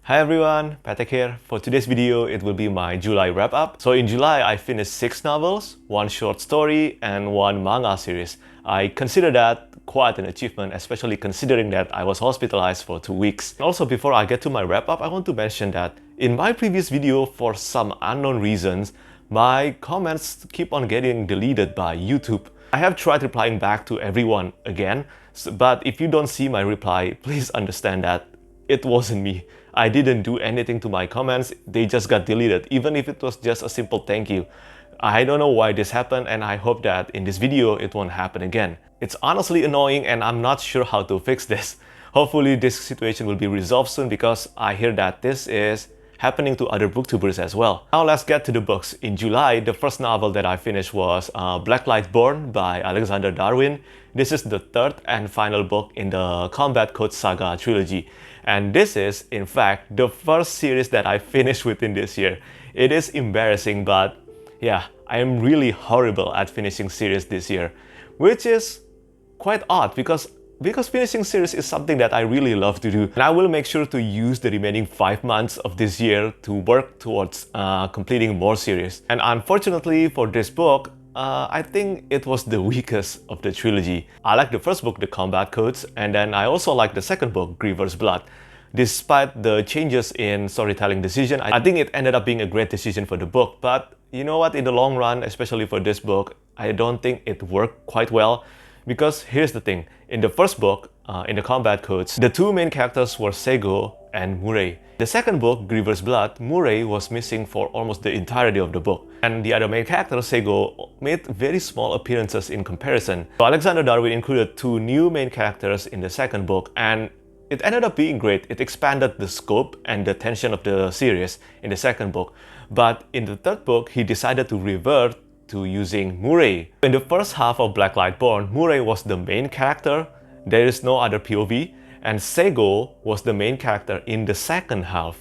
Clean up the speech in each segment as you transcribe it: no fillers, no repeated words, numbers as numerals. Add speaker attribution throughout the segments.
Speaker 1: Hi everyone, Petrik here. For today's video, it will be my July wrap-up. So in July, I finished 6 novels, 1 short story, and 1 manga series. I consider that quite an achievement, especially considering that I was hospitalized for 2 weeks. Also, before I get to my wrap-up, I want to mention that in my previous video, for some unknown reasons, my comments keep on getting deleted by YouTube. I have tried replying back to everyone again, but if you don't see my reply, please understand that it wasn't me. I didn't do anything to my comments, they just got deleted, even if it was just a simple thank you. I don't know why this happened, and I hope that in this video it won't happen again. It's honestly annoying and I'm not sure how to fix this. Hopefully this situation will be resolved soon, because I hear that this is happening to other booktubers as well. Now let's get to the books. In July, the first novel that I finished was Black Light Born by Alexander Darwin. This is the third and final book in the Combat Code Saga trilogy. And this is, in fact, the first series that I finished within this year. It is embarrassing, but yeah, I am really horrible at finishing series this year, which is quite odd because finishing series is something that I really love to do. And I will make sure to use the remaining 5 months of this year to work towards completing more series. And unfortunately for this book, I think it was the weakest of the trilogy. I like the first book, The Combat Codes, and then I also like the second book, Griever's Blood. Despite the changes in storytelling decision, I think it ended up being a great decision for the book. But you know what, in the long run, especially for this book, I don't think it worked quite well. Because here's the thing, in the first book, in the Combat Codes, the 2 main characters were Seigo and Murray. The second book, Griever's Blood, Murray was missing for almost the entirety of the book. And the other main character, Seigo, made very small appearances in comparison. So Alexander Darwin included 2 new main characters in the second book, and it ended up being great. It expanded the scope and the tension of the series in the second book. But in the third book, he decided to revert to using Murray. In the first half of Black Light Born, Murray was the main character. There is no other POV. And Seigo was the main character in the second half.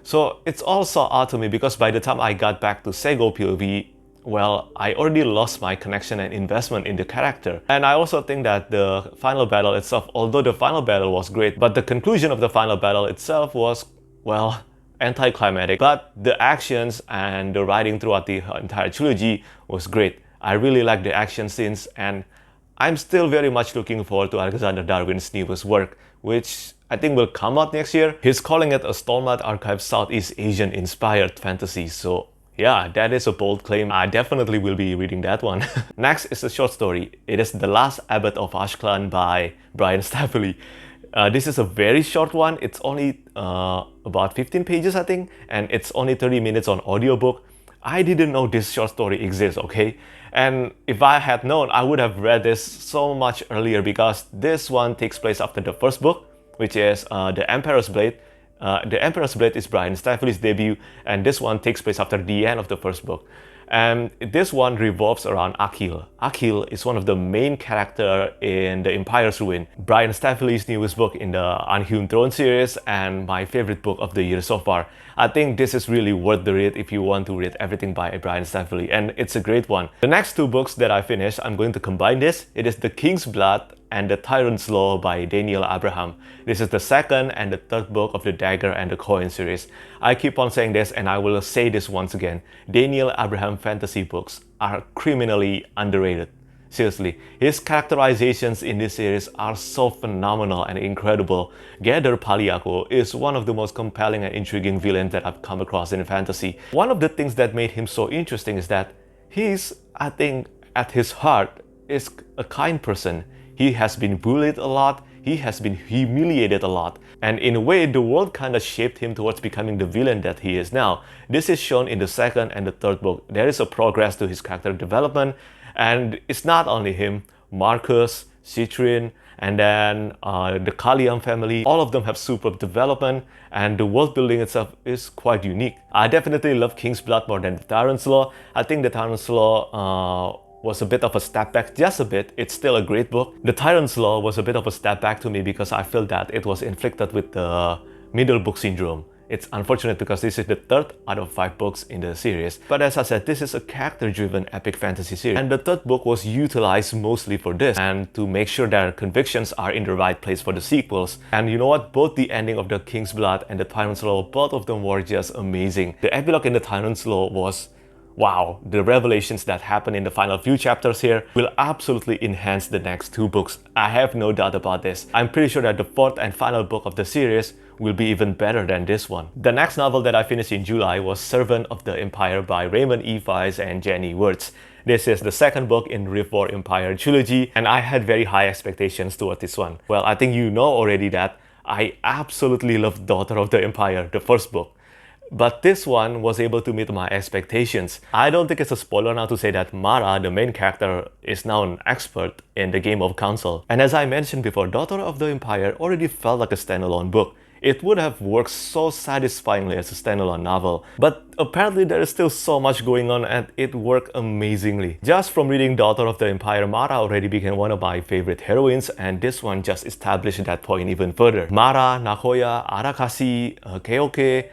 Speaker 1: So it's also odd to me because by the time I got back to Seigo POV, well, I already lost my connection and investment in the character. And I also think that the final battle itself, although the final battle was great, but the conclusion of the final battle itself was, well, anticlimactic. But the actions and the writing throughout the entire trilogy was great. I really like the action scenes, and I'm still very much looking forward to Alexander Darwin's newest work, which I think will come out next year. He's calling it a Stolmart Archive Southeast Asian inspired fantasy, so yeah, that is a bold claim. I definitely will be reading that one. Next is a short story. It is The Last Abbot of Ashkelon by Brian Staffeli. This is a very short one. It's only about 15 pages, I think, and it's only 30 minutes on audiobook. I didn't know this short story exists, okay? And if I had known, I would have read this so much earlier, because this one takes place after the first book, which is The Emperor's Blade. The Emperor's Blade is Brian Staffeli's debut, and this one takes place after the end of the first book. And this one revolves around Akil. Akil is one of the main characters in The Empire's Ruin, Brian Staffeli's newest book in the Unhewn Throne series, and my favorite book of the year so far. I think this is really worth the read if you want to read everything by Brian Staffeli, and it's a great one. The next 2 books that I finished, I'm going to combine this. It is The King's Blood and The Tyrant's Law by Daniel Abraham. This is the second and the third book of the Dagger and the Coin series. I keep on saying this, and I will say this once again. Daniel Abraham fantasy books are criminally underrated. Seriously, his characterizations in this series are so phenomenal and incredible. Gather Paliako is one of the most compelling and intriguing villains that I've come across in fantasy. One of the things that made him so interesting is that he's, I think, at his heart, is a kind person. He has been bullied a lot, he has been humiliated a lot, and in a way the world kind of shaped him towards becoming the villain that he is now. This is shown in the second and the third book. There is a progress to his character development, and it's not only him. Marcus, Citrin, and then the Kaliam family, all of them have superb development, and the world building itself is quite unique. I definitely love King's Blood more than The Tyrant's Law. I think The Tyrant's Law was a bit of a step back, just a bit. It's still a great book. The Tyrant's Law was a bit of a step back to me because I feel that it was inflicted with the middle book syndrome. It's unfortunate because this is the 3rd out of 5 books in the series. But as I said, this is a character-driven epic fantasy series. And the 3rd book was utilized mostly for this and to make sure their convictions are in the right place for the sequels. And you know what? Both the ending of The King's Blood and The Tyrant's Law, both of them were just amazing. The epilogue in The Tyrant's Law was wow, the revelations that happen in the final few chapters here will absolutely enhance the next 2 books. I have no doubt about this. I'm pretty sure that the 4th and final book of the series will be even better than this one. The next novel that I finished in July was Servant of the Empire by Raymond E. Weiss and Jenny Wirtz. This is the 2nd book in Rift War Empire trilogy, and I had very high expectations toward this one. Well, I think you know already that I absolutely love Daughter of the Empire, the 1st book. But this one was able to meet my expectations. I don't think it's a spoiler now to say that Mara, the main character, is now an expert in the game of Council. And as I mentioned before, Daughter of the Empire already felt like a standalone book. It would have worked so satisfyingly as a standalone novel. But apparently there is still so much going on and it worked amazingly. Just from reading Daughter of the Empire, Mara already became one of my favorite heroines, and this one just established that point even further. Mara, Nakoya, Arakasi, Keoke,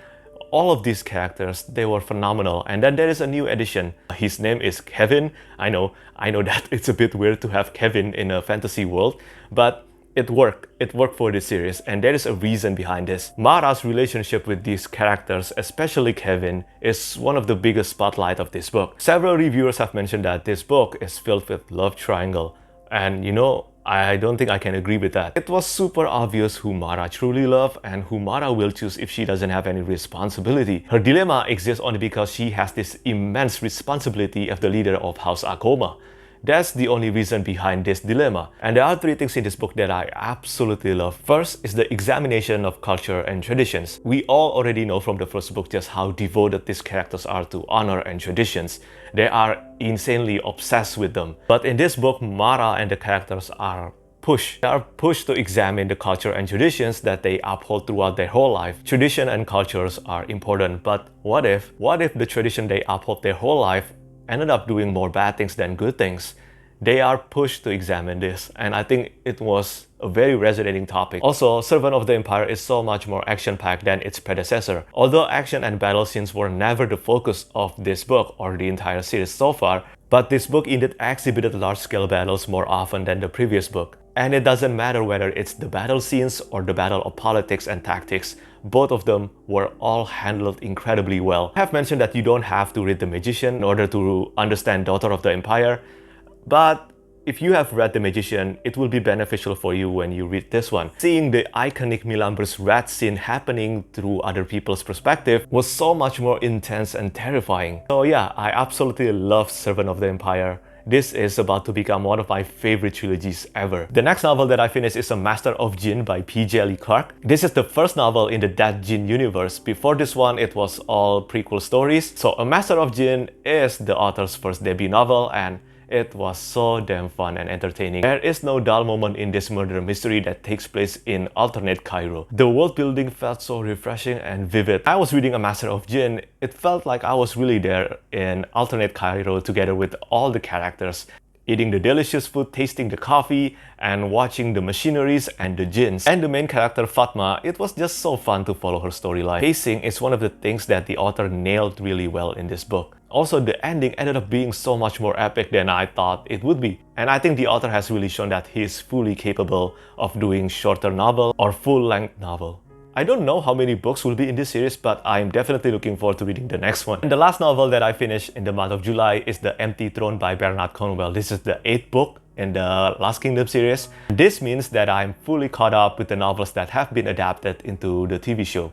Speaker 1: all of these characters, they were phenomenal. And then there is a new addition. His name is Kevin. I know that it's a bit weird to have Kevin in a fantasy world, but it worked. It worked for this series, and there is a reason behind this. Mara's relationship with these characters, especially Kevin, is one of the biggest spotlight of this book. Several reviewers have mentioned that this book is filled with love triangle, and you know, I don't think I can agree with that. It was super obvious who Mara truly loves and who Mara will choose if she doesn't have any responsibility. Her dilemma exists only because she has this immense responsibility of the leader of House Akoma. That's the only reason behind this dilemma. And there are 3 things in this book that I absolutely love. First is the examination of culture and traditions. We all already know from the 1st book just how devoted these characters are to honor and traditions. They are insanely obsessed with them. But in this book, Mara and the characters are pushed. They are pushed to examine the culture and traditions that they uphold throughout their whole life. Tradition and cultures are important, but what if the tradition they uphold their whole life ended up doing more bad things than good things? They are pushed to examine this, and I think it was a very resonating topic. Also, Servant of the Empire is so much more action-packed than its predecessor. Although action and battle scenes were never the focus of this book or the entire series so far, but this book indeed exhibited large-scale battles more often than the previous book. And it doesn't matter whether it's the battle scenes or the battle of politics and tactics, both of them were all handled incredibly well. I have mentioned that you don't have to read The Magician in order to understand Daughter of the Empire, but if you have read The Magician, it will be beneficial for you when you read this one. Seeing the iconic Milamber's rat scene happening through other people's perspective was so much more intense and terrifying. So yeah, I absolutely love Servant of the Empire. This is about to become one of my favorite trilogies ever. The next novel that I finished is A Master of Jin by P.J. Lee Clark. This is the first novel in the That Jin universe. Before this one, it was all prequel stories. So A Master of Jin is the author's first debut novel, and it was so damn fun and entertaining. There is no dull moment in this murder mystery that takes place in alternate Cairo. The world building felt so refreshing and vivid. I was reading A Master of Jin, it felt like I was really there in alternate Cairo together with all the characters, eating the delicious food, tasting the coffee, and watching the machineries and the jinns. And the main character Fatma, it was just so fun to follow her storyline. Pacing is one of the things that the author nailed really well in this book. Also, the ending ended up being so much more epic than I thought it would be. And I think the author has really shown that he is fully capable of doing shorter novel or full-length novel. I don't know how many books will be in this series, but I'm definitely looking forward to reading the next one. And the last novel that I finished in the month of July is The Empty Throne by Bernard Cornwell. This is the 8th book in the Last Kingdom series. This means that I'm fully caught up with the novels that have been adapted into the TV show.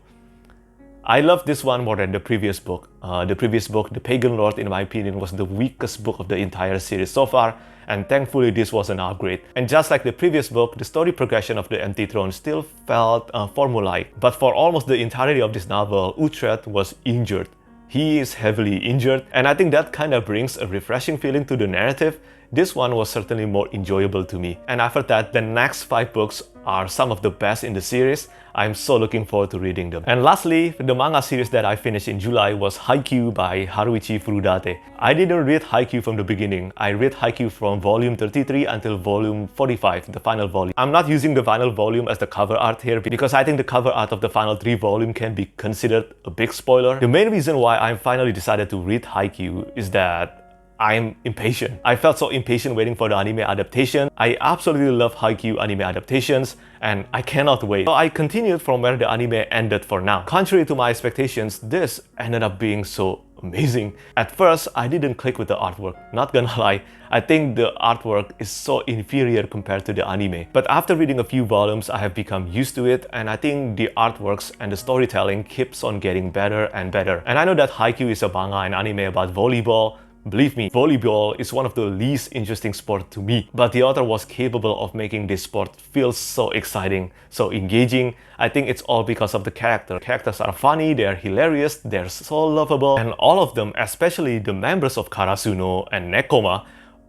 Speaker 1: I love this one more than the previous book. The Pagan Lord, in my opinion, was the weakest book of the entire series so far, and thankfully this was an upgrade. And just like the previous book, the story progression of The Empty Throne still felt formulaic. But for almost the entirety of this novel, Uhtred was injured. He is heavily injured, and I think that kind of brings a refreshing feeling to the narrative. this one was certainly more enjoyable to me. And I've heard that the next 5 books are some of the best in the series. I'm so looking forward to reading them. And lastly, the manga series that I finished in July was Haikyuu by Haruichi Furudate. I didn't read Haikyuu from the beginning. I read Haikyuu from volume 33 until volume 45, the final volume. I'm not using the final volume as the cover art here because I think the cover art of the final 3 volumes can be considered a big spoiler. The main reason why I finally decided to read Haikyuu is that I'm impatient. I felt so impatient waiting for the anime adaptation. I absolutely love Haikyuu anime adaptations and I cannot wait. So I continued from where the anime ended for now. Contrary to my expectations, this ended up being so amazing. At first, I didn't click with the artwork. Not gonna lie, I think the artwork is so inferior compared to the anime. But after reading a few volumes, I have become used to it and I think the artworks and the storytelling keeps on getting better and better. And I know that Haikyuu is a manga and anime about volleyball. Believe me, volleyball is one of the least interesting sports to me, but the author was capable of making this sport feel so exciting, so engaging. I think it's all because of the character. Characters are funny, they're hilarious, they're so lovable, and all of them, especially the members of Karasuno and Nekoma,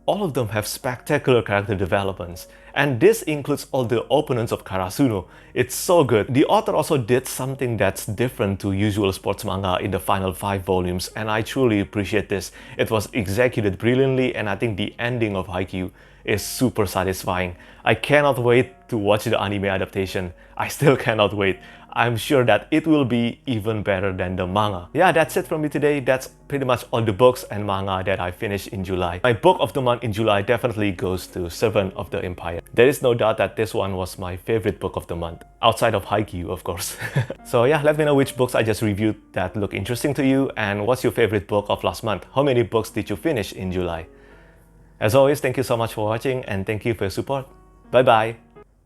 Speaker 1: all of them have spectacular character developments. And this includes all the opponents of Karasuno. It's so good. The author also did something that's different to usual sports manga in the final 5 volumes, and I truly appreciate this. It was executed brilliantly, and I think the ending of Haikyuu is super satisfying. I cannot wait to watch the anime adaptation. I still cannot wait. I'm sure that it will be even better than the manga. Yeah, that's it from me today. That's pretty much all the books and manga that I finished in July. My book of the month in July definitely goes to Servant of the Empire. There is no doubt that this one was my favorite book of the month, outside of Haikyuu, of course. So yeah, let me know which books I just reviewed that look interesting to you, and what's your favorite book of last month? How many books did you finish in July? As always, thank you so much for watching and thank you for your support. Bye bye!